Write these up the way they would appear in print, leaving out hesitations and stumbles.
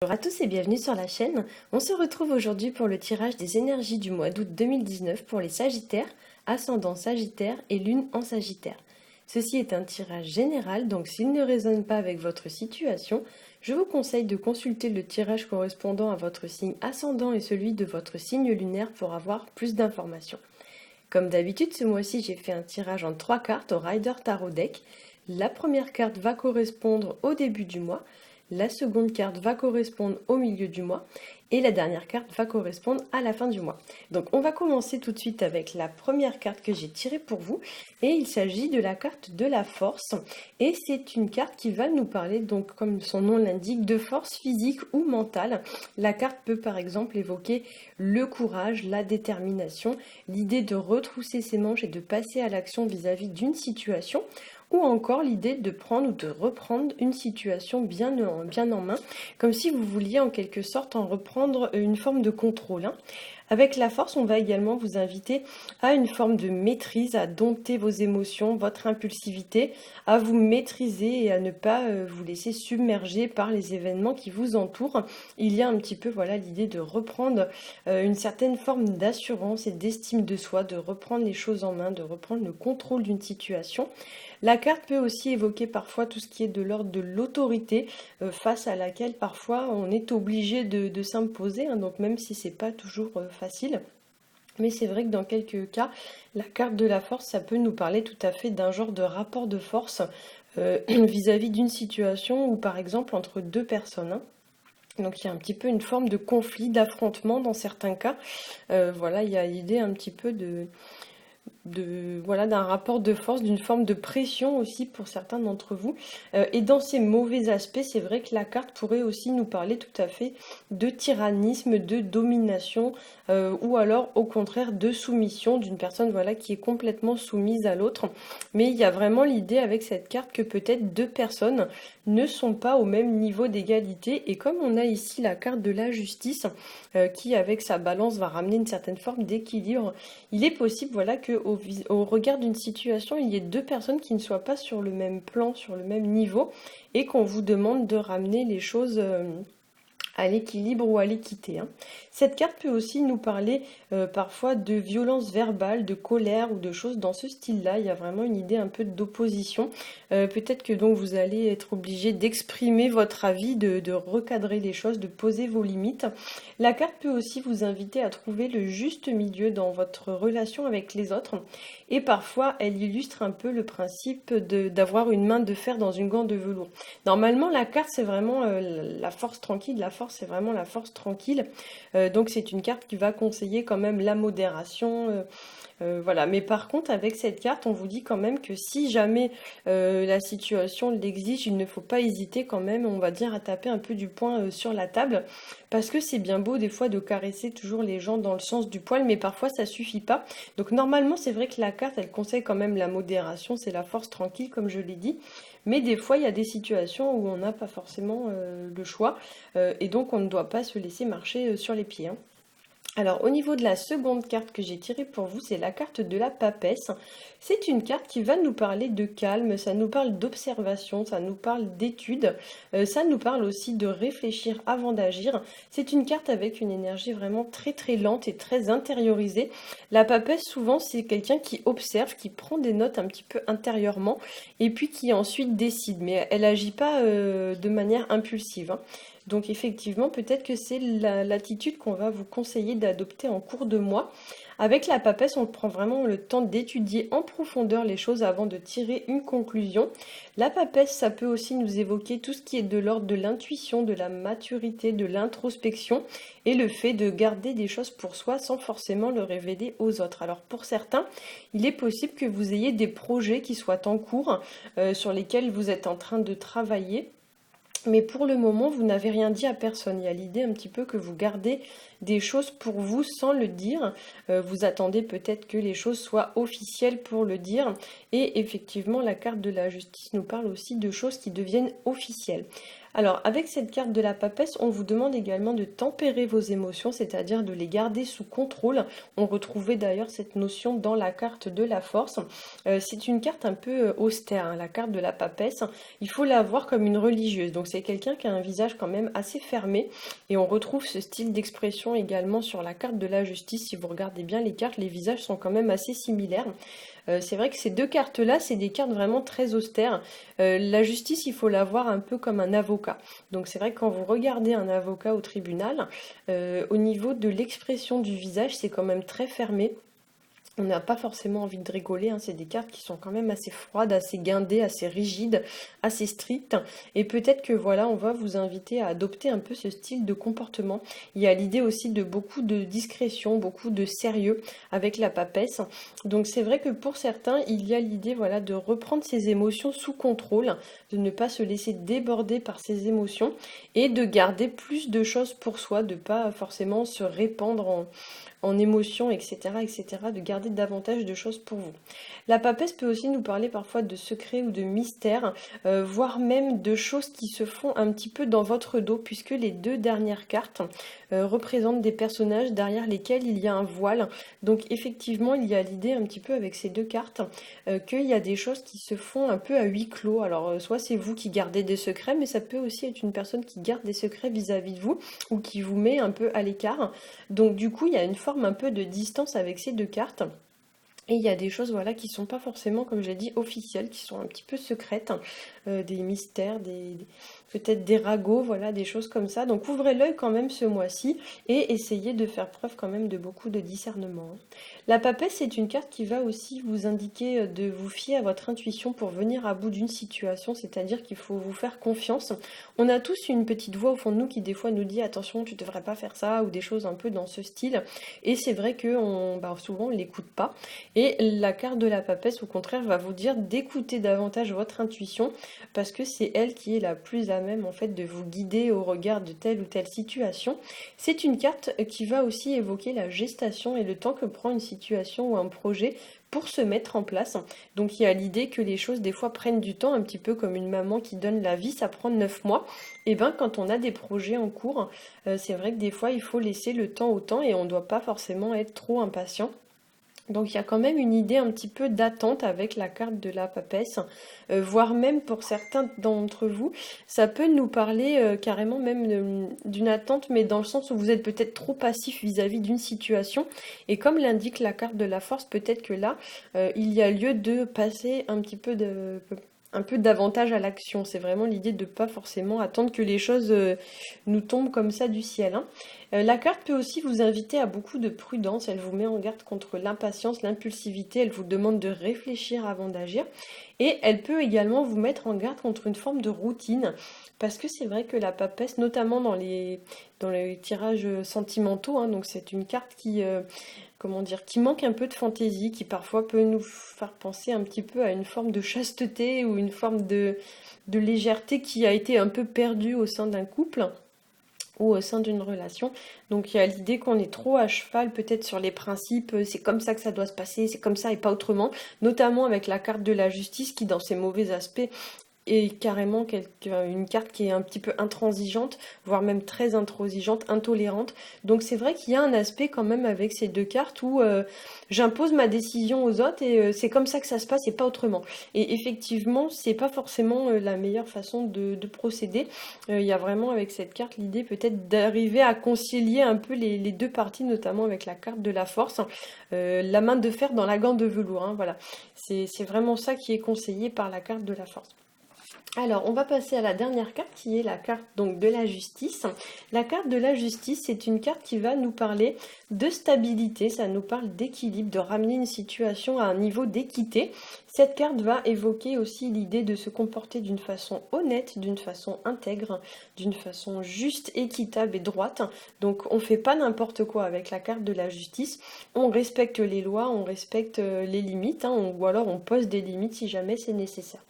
Bonjour à tous et bienvenue sur la chaîne. On se retrouve aujourd'hui pour le tirage des énergies du mois d'août 2019 pour les Sagittaires, ascendant Sagittaire et Lune en Sagittaire. Ceci est un tirage général, donc s'il ne résonne pas avec votre situation, je vous conseille de consulter le tirage correspondant à votre signe ascendant et celui de votre signe lunaire pour avoir plus d'informations. Comme d'habitude, ce mois-ci, j'ai fait un tirage en 3 cartes au Rider Tarot Deck. La première carte va correspondre au début du mois. La seconde carte va correspondre au milieu du mois et la dernière carte va correspondre à la fin du mois. Donc on va commencer tout de suite avec la première carte que j'ai tirée pour vous et il s'agit de la carte de la force et c'est une carte qui va nous parler, donc comme son nom l'indique, de force physique ou mentale. La carte peut par exemple évoquer le courage, la détermination, l'idée de retrousser ses manches et de passer à l'action vis-à-vis d'une situation, ou encore l'idée de prendre ou de reprendre une situation bien en main, comme si vous vouliez en quelque sorte en reprendre une forme de contrôle. Avec la force, on va également vous inviter à une forme de maîtrise, à dompter vos émotions, votre impulsivité, à vous maîtriser et à ne pas vous laisser submerger par les événements qui vous entourent. Il y a un petit peu l'idée de reprendre une certaine forme d'assurance et d'estime de soi, de reprendre les choses en main, de reprendre le contrôle d'une situation. La carte peut aussi évoquer parfois tout ce qui est de l'ordre de l'autorité, face à laquelle parfois on est obligé de s'imposer, donc même si c'est pas toujours facile. Mais c'est vrai que dans quelques cas, la carte de la force, ça peut nous parler tout à fait d'un genre de rapport de force vis-à-vis d'une situation ou par exemple entre deux personnes. Donc il y a un petit peu une forme de conflit, d'affrontement dans certains cas. Il y a l'idée un petit peu d'un rapport de force, d'une forme de pression aussi pour certains d'entre vous. Et dans ces mauvais aspects, c'est vrai que la carte pourrait aussi nous parler tout à fait de tyrannisme, de domination, ou alors au contraire de soumission d'une personne qui est complètement soumise à l'autre. Mais il y a vraiment l'idée avec cette carte que peut-être deux personnes ne sont pas au même niveau d'égalité. Et comme on a ici la carte de la justice, qui avec sa balance va ramener une certaine forme d'équilibre, il est possible que au regard d'une situation, il y ait deux personnes qui ne soient pas sur le même plan, sur le même niveau, et qu'on vous demande de ramener les choses à l'équilibre ou à l'équité. Cette carte peut aussi nous parler parfois de violence verbale, de colère ou de choses dans ce style-là. Il y a vraiment une idée un peu d'opposition. Peut-être que donc vous allez être obligé d'exprimer votre avis, de recadrer les choses, de poser vos limites. La carte peut aussi vous inviter à trouver le juste milieu dans votre relation avec les autres. Et parfois, elle illustre un peu le principe d'avoir une main de fer dans une gant de velours. Normalement, la carte, c'est vraiment la force tranquille. La force, c'est vraiment la force tranquille. Donc, c'est une carte qui va conseiller quand même la modération. Mais par contre, avec cette carte, on vous dit quand même que si jamais la situation l'exige, il ne faut pas hésiter quand même, on va dire, à taper un peu du poing sur la table. Parce que c'est bien beau des fois de caresser toujours les gens dans le sens du poil, mais parfois ça suffit pas. Donc normalement, c'est vrai que la carte, elle conseille quand même la modération, c'est la force tranquille, comme je l'ai dit. Mais des fois, il y a des situations où on n'a pas forcément le choix. Et donc, on ne doit pas se laisser marcher sur les pieds. Alors au niveau de la seconde carte que j'ai tirée pour vous, c'est la carte de la papesse. C'est une carte qui va nous parler de calme, ça nous parle d'observation, ça nous parle d'étude, ça nous parle aussi de réfléchir avant d'agir. C'est une carte avec une énergie vraiment très très lente et très intériorisée. La papesse souvent c'est quelqu'un qui observe, qui prend des notes un petit peu intérieurement et puis qui ensuite décide, mais elle agit pas de manière impulsive. Donc effectivement, peut-être que c'est l'attitude qu'on va vous conseiller d'adopter en cours de mois. Avec la papesse, on prend vraiment le temps d'étudier en profondeur les choses avant de tirer une conclusion. La papesse, ça peut aussi nous évoquer tout ce qui est de l'ordre de l'intuition, de la maturité, de l'introspection et le fait de garder des choses pour soi sans forcément le révéler aux autres. Alors pour certains, il est possible que vous ayez des projets qui soient en cours, sur lesquels vous êtes en train de travailler. Mais pour le moment, vous n'avez rien dit à personne. Il y a l'idée un petit peu que vous gardez des choses pour vous sans le dire. Vous attendez peut-être que les choses soient officielles pour le dire. Et effectivement, la carte de la justice nous parle aussi de choses qui deviennent officielles. Alors, avec cette carte de la papesse, on vous demande également de tempérer vos émotions, c'est-à-dire de les garder sous contrôle. On retrouvait d'ailleurs cette notion dans la carte de la force. C'est une carte un peu austère, hein, la carte de la papesse. Il faut la voir comme une religieuse. Donc, c'est quelqu'un qui a un visage quand même assez fermé. Et on retrouve ce style d'expression également sur la carte de la justice. Si vous regardez bien les cartes, les visages sont quand même assez similaires. C'est vrai que ces deux cartes-là, c'est des cartes vraiment très austères. La justice, il faut la voir un peu comme un avocat. Donc c'est vrai que quand vous regardez un avocat au tribunal, au niveau de l'expression du visage, c'est quand même très fermé. On n'a pas forcément envie de rigoler, hein. C'est des cartes qui sont quand même assez froides, assez guindées, assez rigides, assez strictes. Et peut-être que voilà, on va vous inviter à adopter un peu ce style de comportement. Il y a l'idée aussi de beaucoup de discrétion, beaucoup de sérieux avec la papesse. Donc c'est vrai que pour certains, il y a l'idée voilà, de reprendre ses émotions sous contrôle, de ne pas se laisser déborder par ses émotions et de garder plus de choses pour soi, de pas forcément se répandre en émotions, etc., etc., de garder davantage de choses pour vous. La papesse peut aussi nous parler parfois de secrets ou de mystères, voire même de choses qui se font un petit peu dans votre dos, puisque les deux dernières cartes représentent des personnages derrière lesquels il y a un voile. Donc effectivement, il y a l'idée un petit peu avec ces deux cartes qu'il y a des choses qui se font un peu à huis clos. Alors soit c'est vous qui gardez des secrets, mais ça peut aussi être une personne qui garde des secrets vis-à-vis de vous ou qui vous met un peu à l'écart. Donc du coup, il y a une forme un peu de distance avec ces deux cartes. Et il y a des choses voilà, qui sont pas forcément, comme j'ai dit, officielles, qui sont un petit peu secrètes, des mystères, peut-être des ragots, voilà, des choses comme ça. Donc ouvrez l'œil quand même ce mois-ci et essayez de faire preuve quand même de beaucoup de discernement, hein. La papesse, c'est une carte qui va aussi vous indiquer de vous fier à votre intuition pour venir à bout d'une situation, c'est-à-dire qu'il faut vous faire confiance. On a tous une petite voix au fond de nous qui des fois nous dit attention, tu devrais pas faire ça, ou des choses un peu dans ce style. Et c'est vrai que souvent on l'écoute pas. Et la carte de la papesse, au contraire, va vous dire d'écouter davantage votre intuition parce que c'est elle qui est la plus à même en fait de vous guider au regard de telle ou telle situation. C'est une carte qui va aussi évoquer la gestation et le temps que prend une situation ou un projet pour se mettre en place. Donc il y a l'idée que les choses des fois prennent du temps, un petit peu comme une maman qui donne la vie, ça prend 9 mois. Et bien quand on a des projets en cours, c'est vrai que des fois il faut laisser le temps au temps et on ne doit pas forcément être trop impatient. Donc il y a quand même une idée un petit peu d'attente avec la carte de la papesse, voire même pour certains d'entre vous, ça peut nous parler carrément même d'une attente, mais dans le sens où vous êtes peut-être trop passif vis-à-vis d'une situation. Et comme l'indique la carte de la force, peut-être que là, il y a lieu de passer un peu davantage à l'action. C'est vraiment l'idée de ne pas forcément attendre que les choses nous tombent comme ça du ciel, hein. La carte peut aussi vous inviter à beaucoup de prudence. Elle vous met en garde contre l'impatience, l'impulsivité. Elle vous demande de réfléchir avant d'agir. Et elle peut également vous mettre en garde contre une forme de routine. Parce que c'est vrai que la papesse, notamment dans les tirages sentimentaux, hein, donc c'est une carte qui comment dire, qui manque un peu de fantaisie, qui parfois peut nous faire penser un petit peu à une forme de chasteté ou une forme de légèreté qui a été un peu perdue au sein d'un couple ou au sein d'une relation. Donc il y a l'idée qu'on est trop à cheval peut-être sur les principes, c'est comme ça que ça doit se passer, c'est comme ça et pas autrement, notamment avec la carte de la justice qui dans ses mauvais aspects et carrément une carte qui est un petit peu intransigeante, voire même très intransigeante, intolérante. Donc c'est vrai qu'il y a un aspect quand même avec ces deux cartes où j'impose ma décision aux autres et c'est comme ça que ça se passe et pas autrement. Et effectivement, c'est pas forcément la meilleure façon de procéder. Il y a vraiment avec cette carte l'idée peut-être d'arriver à concilier un peu les deux parties, notamment avec la carte de la force, la main de fer dans la gant de velours, hein, voilà. C'est vraiment ça qui est conseillé par la carte de la force. Alors, on va passer à la dernière carte qui est la carte donc de la justice. La carte de la justice, c'est une carte qui va nous parler de stabilité, ça nous parle d'équilibre, de ramener une situation à un niveau d'équité. Cette carte va évoquer aussi l'idée de se comporter d'une façon honnête, d'une façon intègre, d'une façon juste, équitable et droite. Donc on ne fait pas n'importe quoi avec la carte de la justice. On respecte les lois, on respecte les limites, hein, ou alors on pose des limites si jamais c'est nécessaire.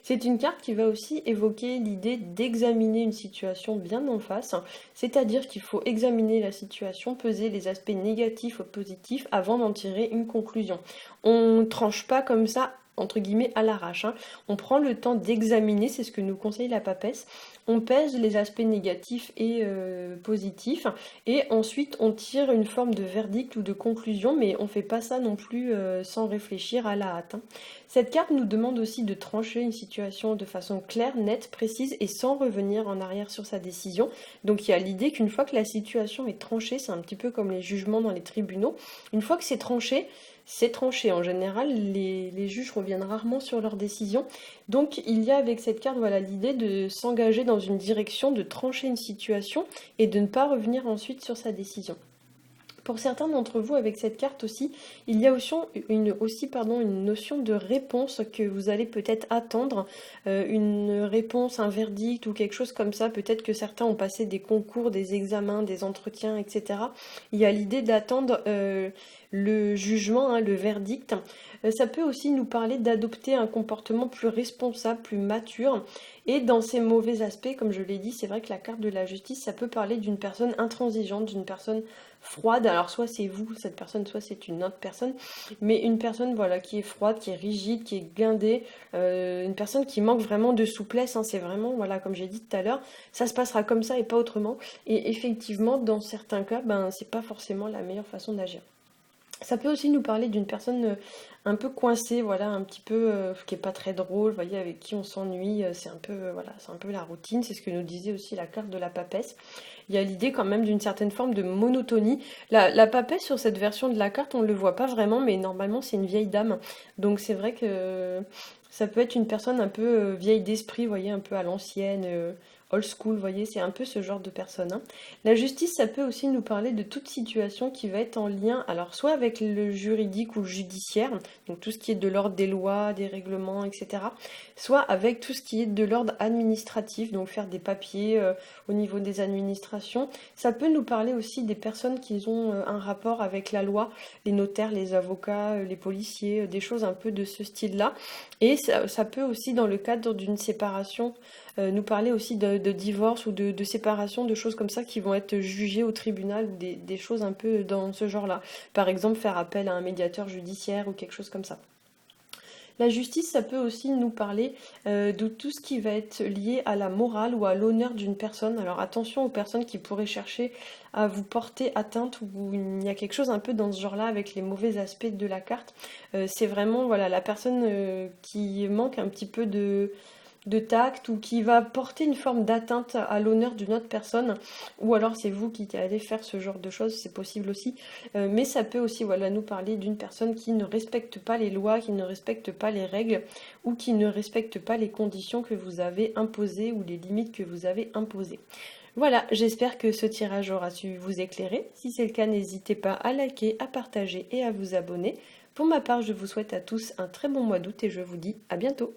C'est une carte qui va aussi évoquer l'idée d'examiner une situation bien en face, c'est-à-dire qu'il faut examiner la situation, peser les aspects négatifs ou positifs avant d'en tirer une conclusion. On ne tranche pas comme ça entre guillemets à l'arrache, hein. On prend le temps d'examiner, c'est ce que nous conseille la papesse. On pèse les aspects négatifs et positifs, et ensuite on tire une forme de verdict ou de conclusion, mais on fait pas ça non plus sans réfléchir à la hâte, hein. Cette carte nous demande aussi de trancher une situation de façon claire, nette, précise et sans revenir en arrière sur sa décision. Donc il y a l'idée qu'une fois que la situation est tranchée, c'est un petit peu comme les jugements dans les tribunaux, une fois que c'est tranché. En général, les juges reviennent rarement sur leurs décisions. Donc il y a avec cette carte, voilà, l'idée de s'engager dans une direction, de trancher une situation et de ne pas revenir ensuite sur sa décision. Pour certains d'entre vous, avec cette carte aussi, il y a aussi une notion de réponse que vous allez peut-être attendre, une réponse, un verdict ou quelque chose comme ça. Peut-être que certains ont passé des concours, des examens, des entretiens, etc. Il y a l'idée d'attendre le jugement, hein, le verdict. Ça peut aussi nous parler d'adopter un comportement plus responsable, plus mature. Et dans ces mauvais aspects, comme je l'ai dit, c'est vrai que la carte de la justice, ça peut parler d'une personne intransigeante, d'une personne froide. Alors soit c'est vous, cette personne, soit c'est une autre personne, mais une personne voilà qui est froide, qui est rigide, qui est guindée, une personne qui manque vraiment de souplesse, hein. C'est vraiment, voilà, comme j'ai dit tout à l'heure, ça se passera comme ça et pas autrement. Et effectivement, dans certains cas, ben c'est pas forcément la meilleure façon d'agir. Ça peut aussi nous parler d'une personne un peu coincée, voilà, un petit peu qui est pas très drôle, vous voyez, avec qui on s'ennuie, c'est un peu voilà, c'est un peu la routine, c'est ce que nous disait aussi la carte de la papesse. Il y a l'idée quand même d'une certaine forme de monotonie. La papesse sur cette version de la carte, on ne le voit pas vraiment, mais normalement c'est une vieille dame. Donc c'est vrai que ça peut être une personne un peu vieille d'esprit, vous voyez, un peu à l'ancienne, old school, vous voyez, c'est un peu ce genre de personne, hein. La justice, ça peut aussi nous parler de toute situation qui va être en lien, alors soit avec le juridique ou le judiciaire, donc tout ce qui est de l'ordre des lois, des règlements, etc., soit avec tout ce qui est de l'ordre administratif, donc faire des papiers au niveau des administrations. Ça peut nous parler aussi des personnes qui ont un rapport avec la loi, les notaires, les avocats, les policiers, des choses un peu de ce style-là. Et ça peut aussi, dans le cadre d'une séparation, nous parler aussi de divorce ou de séparation, de choses comme ça qui vont être jugées au tribunal, ou des choses un peu dans ce genre-là. Par exemple, faire appel à un médiateur judiciaire ou quelque chose comme ça. La justice, ça peut aussi nous parler de tout ce qui va être lié à la morale ou à l'honneur d'une personne. Alors attention aux personnes qui pourraient chercher à vous porter atteinte, ou il y a quelque chose un peu dans ce genre-là avec les mauvais aspects de la carte. C'est vraiment, voilà, la personne qui manque un petit peu de tact, ou qui va porter une forme d'atteinte à l'honneur d'une autre personne, ou alors c'est vous qui allez faire ce genre de choses, c'est possible aussi. Mais ça peut aussi, voilà, nous parler d'une personne qui ne respecte pas les lois, qui ne respecte pas les règles, ou qui ne respecte pas les conditions que vous avez imposées ou les limites que vous avez imposées. Voilà, j'espère que ce tirage aura su vous éclairer. Si c'est le cas, n'hésitez pas à liker, à partager et à vous abonner. Pour ma part, je vous souhaite à tous un très bon mois d'août et je vous dis à bientôt.